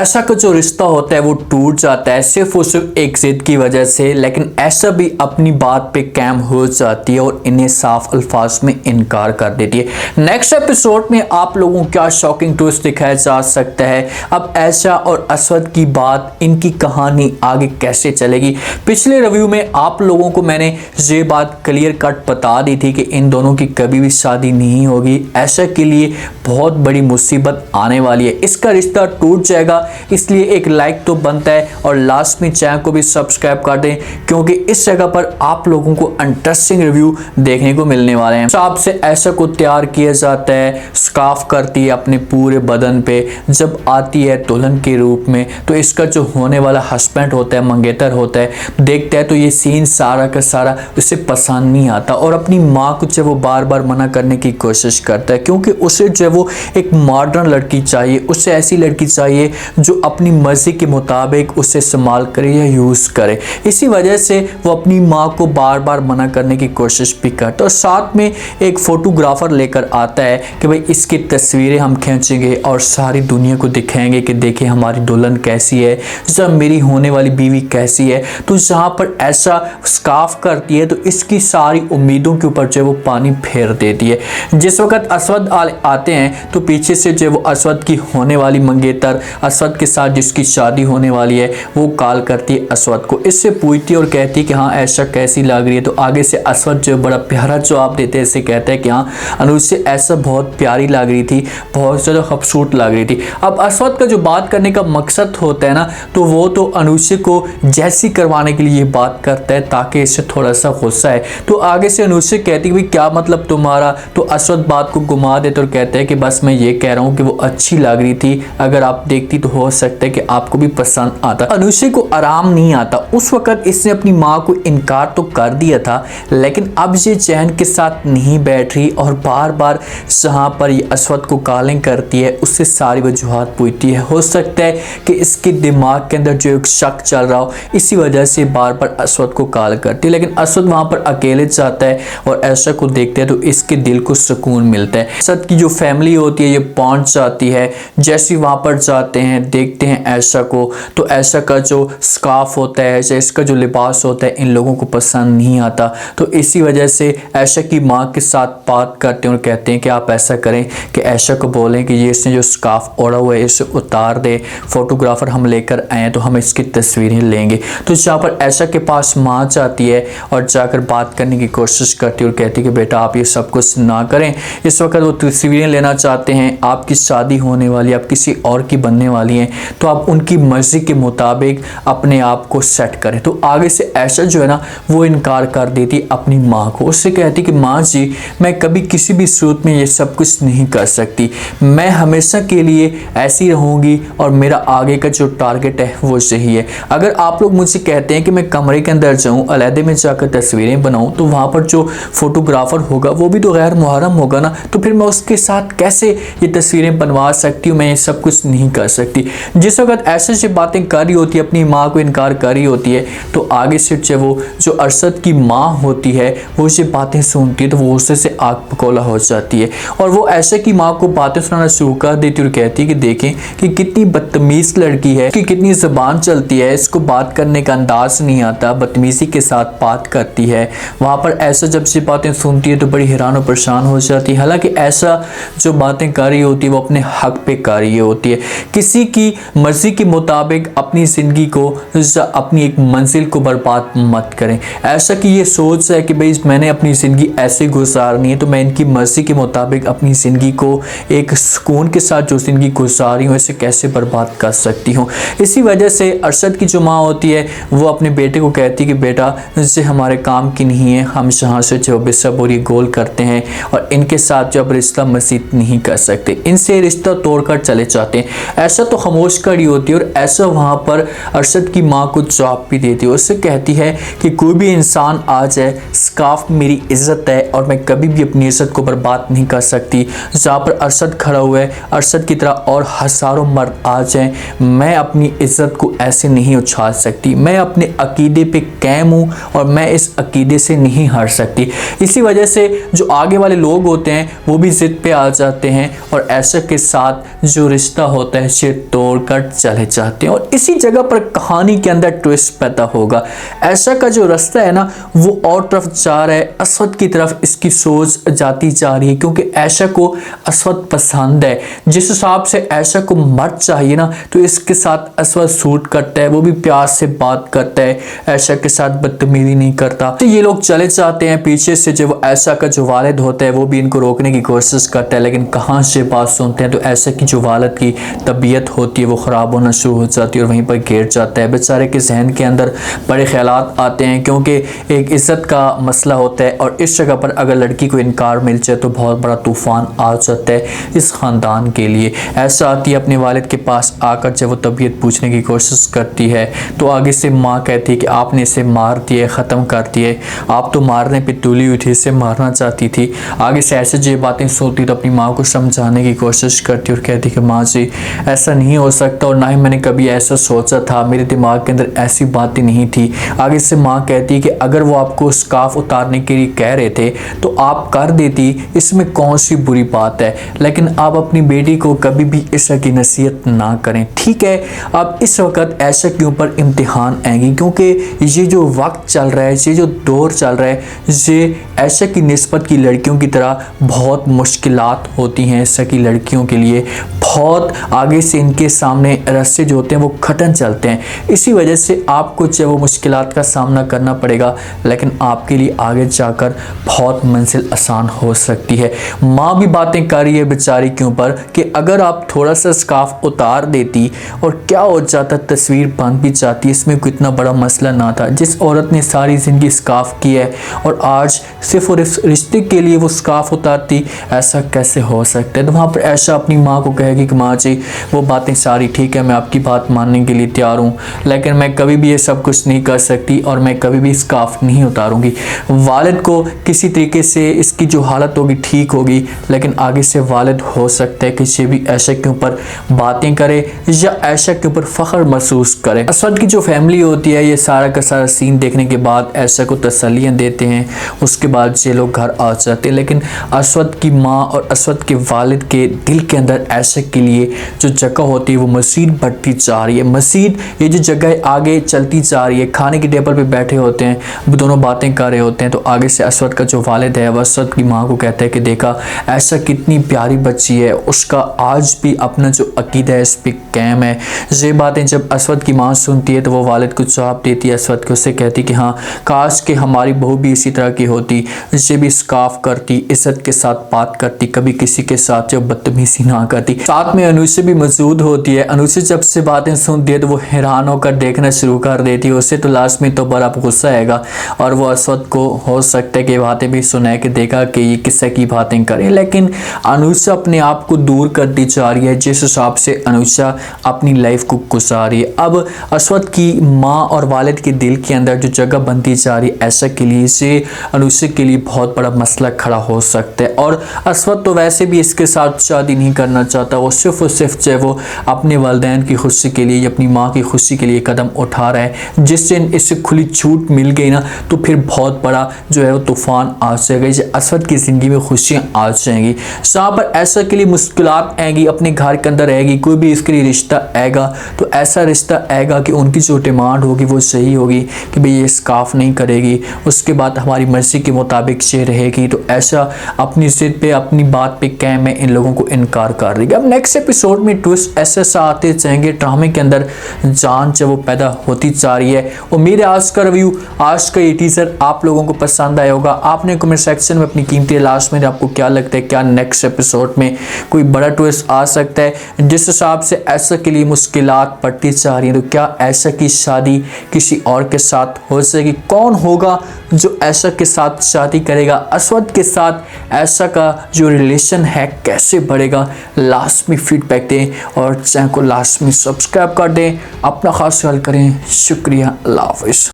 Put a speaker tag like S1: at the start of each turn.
S1: ऐसा का जो रिश्ता होता है वो टूट जाता है सिर्फ और सिर्फ एक जिद की वजह से, लेकिन ऐसा भी अपनी बात पे कायम हो जाती है और इन्हें साफ अल्फाज में इनकार कर देती है। नेक्स्ट एपिसोड में आप लोगों को क्या शॉकिंग ट्विस्ट दिखाया जा सकता है, अब ऐशा और असवद की बात, इनकी कहानी आगे कैसे चलेगी। पिछले रिव्यू में आप लोगों को मैंने ये बात क्लियर कट बता दी थी कि इन दोनों की कभी भी शादी नहीं होगी। ऐशा के लिए बहुत बड़ी मुसीबत आने वाली है, इसका रिश्ता टूट जाएगा, इसलिए एक लाइक तो बनता है और लास्ट में चैनल को भी सब्सक्राइब कर दें, क्योंकि इस जगह पर आप लोगों को इंटरेस्टिंग रिव्यू देखने को मिलने वाले हैं। सांप से ऐसा को तैयार किया जाता है, स्कार्फ करती है अपने पूरे बदन पे, जब आती है दुल्हन के रूप में तो इसका जो होने वाला हस्बैंड होता है, मंगेतर होता है, देखता है तो ये सीन सारा का सारा उसे पसंद नहीं आता और अपनी माँ को जो वो बार बार मना करने की कोशिश करता है, क्योंकि उसे जो वो एक मॉडर्न लड़की चाहिए, उसे ऐसी लड़की चाहिए जो अपनी मर्जी के मुताबिक उसे इस्तेमाल करे या यूज़ करे। इसी वजह से वो अपनी माँ को बार बार मना करने की कोशिश भी करता है और साथ में एक फोटोग्राफर लेकर आता है कि भाई इसकी तस्वीरें हम खींचेंगे और सारी दुनिया को दिखाएंगे कि देखिए हमारी दुल्हन कैसी है, जब मेरी होने वाली बीवी कैसी है। तो जहाँ पर ऐसा स्कार्फ करती है तो इसकी सारी उम्मीदों के ऊपर जो वो पानी फेर देती है। जिस वक्त असवद आते हैं तो पीछे से जो वो असवद की होने वाली मंगेतर, असवद के साथ जिसकी शादी होने वाली है, वो कॉल करती है असवद को, इससे पूछती है और कहती है कि हाँ ऐशा कैसी लग रही है। तो आगे से असवद जो बड़ा प्यारा जवाब देते हैं, इससे कहता है कि हाँ अनुज से ऐसा बहुत प्यारी लग रही थी, बहुत ज़्यादा खूबसूरत लग रही थी। अब असवद का जो बात करने का मकसद होता है ना, तो वो तो अनुज को जैसी करवाने के लिए ये बात करता है ताकि इससे थोड़ा सा गुस्सा है। तो आगे से अनुज से कहती है भाई क्या मतलब तुम्हारा, तो असवद बात को घुमा देते और कहते हैं कि बस मैं ये कह रहा हूँ कि वो अच्छी लग रही थी, अगर आप देखती तो हो सकता है कि आपको भी पसंद आता। अनुष्का को आराम नहीं आता, उस वक्त इसने अपनी माँ को इनकार तो कर दिया था, लेकिन अब ये चैन के साथ नहीं बैठ रही और बार बार जहाँ पर ये असवद को कॉलिंग करती है उससे सारी वजूहात पूछती है। हो सकता है कि इसके दिमाग के अंदर जो एक शक चल रहा हो, इसी वजह से बार बार असवद को कॉल करती है, लेकिन असवद वहाँ पर अकेले जाता है और ऐशा को देखते हैं तो इसके दिल को सुकून मिलता है। असवद की जो फैमिली होती है ये पहुँच जाती है, जैसे वहाँ पर जाते हैं देखते हैं ऐशा को, तो ऐशा का जो स्कार्फ होता है, इसका जो लिबास होता है इन लोगों को पसंद नहीं आता। तो इसी वजह से ऐशा की माँ के साथ बात करते हैं और कहते हैं कि आप ऐसा करें कि ऐशा को बोलें कि ये इसने जो स्कार्फ ओढ़ा हुआ है इसे उतार दे, फोटोग्राफर हम लेकर आए हैं तो हम इसकी तस्वीरें लेंगे। तो जहाँ पर ऐशा के पास माँ जाती है और जाकर बात करने की कोशिश करती है और कहती है कि बेटा आप ये सब कुछ ना करें, इस वक्त वो तस्वीरें लेना चाहते हैं, आपकी शादी होने वाली, आप किसी और की बनने वाली हैं, तो आप उनकी मर्जी के मुताबिक अपने आप को सेट करें। तो आगे से ऐशा जो है ना वो इनकार कर देती अपनी माँ को, उससे कहती कि माँ जी मैं कभी किसी भी सूरत में ये सब कुछ नहीं कर सकती, मैं हमेशा के लिए ऐसी रहूँगी और मेरा आगे का जो टारगेट है वो सही है। अगर आप लोग मुझसे कहते हैं कि मैं कमरे के अंदर जाऊँ, अलहदे में जाकर तस्वीरें बनाऊँ, तो वहाँ पर जो फोटोग्राफर होगा वो भी तो गैर मुहर्रम होगा ना, तो फिर मैं उसके साथ कैसे ये तस्वीरें बनवा सकती हूँ, मैं ये सब कुछ नहीं कर सकती। जिस वक्त ऐसे बातें कर रही होती है, अपनी माँ को इनकार कर रही होती है, तो आगे से वो जो अरशद की माँ होती है वो ये बातें सुनती है तो वो उससे से आग पकोला हो जाती है और वो ऐसे की माँ को बातें सुनाना शुरू कर देती है और कहती है कि देखें कि कितनी बदतमीज लड़की है, कि कितनी ज़बान चलती है, इसको बात करने का अंदाज नहीं आता, बदतमीजी के साथ बात करती है। वहाँ पर ऐसा जब से बातें सुनती है तो बड़ी हैरान और परेशान हो जाती है। हालांकि ऐसा जो बातें कर रही होती है वो अपने हक पे कर रही होती है, किसी की मर्जी के मुताबिक अपनी ज़िंदगी को, अपनी एक मंजिल को बर्बाद मत करें। ऐसा कि ये सोच है कि भाई मैंने अपनी ज़िंदगी ऐसे गुजारनी है तो मैं इनकी मर्जी के मुताबिक अपनी ज़िंदगी को एक सुकून के साथ जो ज़िंदगी गुजार रही हूँ इसे कैसे बर्बाद कर सकती हूँ। इसी वजह से अरशद की जो माँ होती है वो अपने बेटे को कहती है कि बेटा इससे हमारे काम की नहीं है, हम यहाँ से जो बेसब और ये गोल करते हैं और इनके साथ जो अब रिश्ता मज़ीद नहीं कर सकते, इनसे रिश्ता तोड़कर चले जाते हैं। ऐसा तो खामोश खड़ी होती है और ऐसा वहाँ पर अरशद की माँ को जवाब भी देती है, उससे कहती है कि कोई भी इंसान आ जाए, स्कार्फ मेरी इज्जत है और मैं कभी भी अपनी इज्जत को बर्बाद नहीं कर सकती। जहाँ पर अरशद खड़ा हुआ है, अरशद की तरह और हज़ारों मर्द आ जाएं, मैं अपनी इज्जत को ऐसे नहीं उछाल सकती, मैं अपने अकीदे पे कायम हूँ और मैं इस अकीदे से नहीं हार सकती। इसी वजह से जो आगे वाले लोग होते हैं वो भी ज़िद पे आ जाते हैं और ऐशा के साथ जो रिश्ता होता है ये तोड़कर चले जाते हैं। और इसी जगह पर कहानी के अंदर ट्विस्ट पैदा होगा। ऐशा का जो रास्ता है ना वो और तरफ जा रहा है, असवद की तरफ इसकी सोच जाती जा रही है, क्योंकि ऐशा को असवद पसंद है। जिस हिसाब से ऐशा को मर्द चाहिए ना, तो इसके साथ असवद सूट करता है, वो भी प्यार से बात करता है, ऐशा के साथ बदतमीजी नहीं करता। तो ये लोग चले जाते हैं। पीछे से जो ऐशा का जो वालिद होता है वो भी इनको रोकने की कोशिश करता है, लेकिन कहाँ से बात सुनते हैं तो ऐशा की जो वालिद की तबीयत होती है वो ख़राब होना शुरू हो जाती है और वहीं पर गिर जाता है। बेचारे के जहन के अंदर बड़े ख्यालात आते हैं, क्योंकि एक इज्जत का मसला होता है और इस जगह पर अगर लड़की को इनकार मिल जाए तो बहुत बड़ा तूफान आ जाता है इस ख़ानदान के लिए। ऐसा आती है अपने वालिद के पास आकर जब वो तबीयत पूछने की कोशिश करती है तो आगे से माँ कहती है कि आपने इसे मार दिए, ख़त्म कर दिए, आप तो मारने पे तुली हुई थी, इसे मारना चाहती थी। आगे से ऐसे जो बातें सुनती तो अपनी माँ को समझाने की कोशिश करती और कहती कि माँ जी ऐसा नहीं हो सकता और ना ही मैंने कभी ऐसा सोचा था, मेरे दिमाग के अंदर ऐसी बातें नहीं थी। आगे से माँ कहती है कि अगर वो आपको स्कार्फ उतारने के लिए कह रहे थे तो आप कर देती, इसमें कौन सी बुरी बात है, लेकिन आप अपनी बेटी को कभी भी ऐसा की नसीहत ना करें, ठीक है। अब इस वक्त ऐशा के ऊपर इम्तिहान आएंगी, क्योंकि ये जो वक्त चल रहा है, ये जो दौर चल रहा है, ये ऐशा की निस्बत की लड़कियों की तरह बहुत मुश्किलात होती हैं। ऐशा की लड़कियों के लिए बहुत आगे से इनके सामने रास्ते जो होते हैं वो खटन चलते हैं। इसी वजह से आपको चाहे वो मुश्किलात का सामना करना पड़ेगा, लेकिन आपके लिए आगे जाकर बहुत मंजिल आसान हो सकती है। माँ भी बातें कर रही है बेचारी के ऊपर कि अगर आप थोड़ा सा स्कार्फ उतार देती और क्या हो जाता, तस्वीर बन भी जाती, इसमें कोई इतना बड़ा मसला ना था। जिस औरत ने सारी ज़िंदगी स्कार्फ की है और आज सिर्फ और रिश्ते के लिए वो स्कार्फ उतारती, ऐसा कैसे हो सकता है। तो वहाँ पर ऐशा अपनी माँ को कहेगी कि माँ जी वो बातें सारी ठीक है, मैं आपकी बात मानने के लिए तैयार हूँ, लेकिन मैं कभी भी ये सब कुछ नहीं कर सकती और मैं कभी भी स्कार्फ नहीं उतारूंगी। वालिद को किसी तरीके से इसकी जो हालत होगी ठीक होगी, लेकिन आगे से वालिद हो सकता है कि ये भी ऐशा के ऊपर बातें करे या ऐशा के ऊपर फ़ख्र महसूस करे। असवद की जो फैमिली होती है ये सारा का सारा सीन देखने के बाद ऐशा को तसल्लियाँ देते हैं। उसके बाद ये लोग घर आ जाते हैं, लेकिन असवद की माँ और असवद के वालिद के दिल के अंदर ऐशा के लिए जो जगह होती है वो मज़ीद बढ़ती जा रही है। मज़ीद ये जो जगह आगे चलती जा रही है। खाने की टेबल पे बैठे होते हैं, वो दोनों बातें कर रहे होते हैं, तो आगे से असवद का जो वालिद है वह असवद की माँ को कहता है कि देखा ऐशा कितनी प्यारी बच्ची है, उसका आज भी अपना जो अकीदा है इस पर कायम है। ये बातें जब असवद की माँ सुनती है तो वो वालिद को जवाब देती है असवद को, उससे कहती कि हाँ काश कि हमारी बहू भी इसी तरह की होती, ये भी स्कार्फ करती, इज्जत के साथ बात करती, कभी किसी के साथ जब बदतमीजी ना करती। साथ में अनुषा भी मौजूद होती है। अनुषा जब से बातें सुनती है तो वो हैरान होकर देखना शुरू कर देती है। उससे तो लास्ट में तो बड़ा गुस्सा आएगा और वो असवद को हो सकता है कि बातें भी सुना के देखा कि ये किस्से की बातें करे, लेकिन अनुषा अपने आप को दूर करती जा रही है जिस हिसाब से अनुषा अपनी लाइफ को गुजार रही है। अब असवद की माँ और वालिद के दिल के अंदर जो जगह बनती जा रही है ऐसा के लिए, से अनुषा के लिए बहुत बड़ा मसला खड़ा हो सकता है। और असवद तो वैसे भी इसके साथ शादी नहीं करना चाहता, वो सिर्फ और सिर्फ चाहे वो अपने वालिदैन की खुशी के लिए, अपनी माँ की खुशी के लिए कदम उठा रहा है। जिस दिन इससे खुली छूट मिल गई ना तो फिर बहुत बड़ा जो है वो तूफान आ जाएगा, जैसे असवद की ज़िंदगी में खुशियाँ आ जाएंगी। जहाँ पर ऐसा के लिए मुश्किलात आएंगी, अपने घर के अंदर आएगी, कोई भी इसके लिए रिश्ता आएगा तो ऐसा रिश्ता आएगा कि उनकी जो डिमांड होगी वो सही होगी कि भाई ये स्कार्फ नहीं करेगी, उसके बाद हमारी मर्ज़ी के मुताबिक ये रहेगी। तो ऐसा अपनी ज़िद पे, अपनी बात पे कायम है, इन लोगों को इनकार कर देगी। अब नेक्स्ट एपिसोड में ट्विस्ट ऐसे आते जाएंगे, ड्रामे के अंदर जान जब वो पैदा होती जा रही है। उम्मीद है आज का रिव्यू, आज का ये टीजर आप लोगों को पसंद आया होगा। आपने कमेंट सेक्शन में अपनी कीमती लास्ट में आपको क्या लगता है, क्या नेक्स्ट एपिसोड में कोई बड़ा ट्विस्ट आ सकता है। जिस हिसाब से ऐसा के लिए मुश्किलात बढ़ती जा रही है, तो क्या ऐसा की शादी किसी और के साथ हो सकेगी? कौन होगा जो ऐसा के साथ शादी करेगा? असवद के साथ ऐसा का जो रिलेशन है कैसे बढ़ेगा? लास्ट में फीडबैक दें और चैनल को लास्ट में सब्सक्राइब कर दें। अपना खास ख्याल करें। शुक्रिया, अल्लाह हाफ़िज़।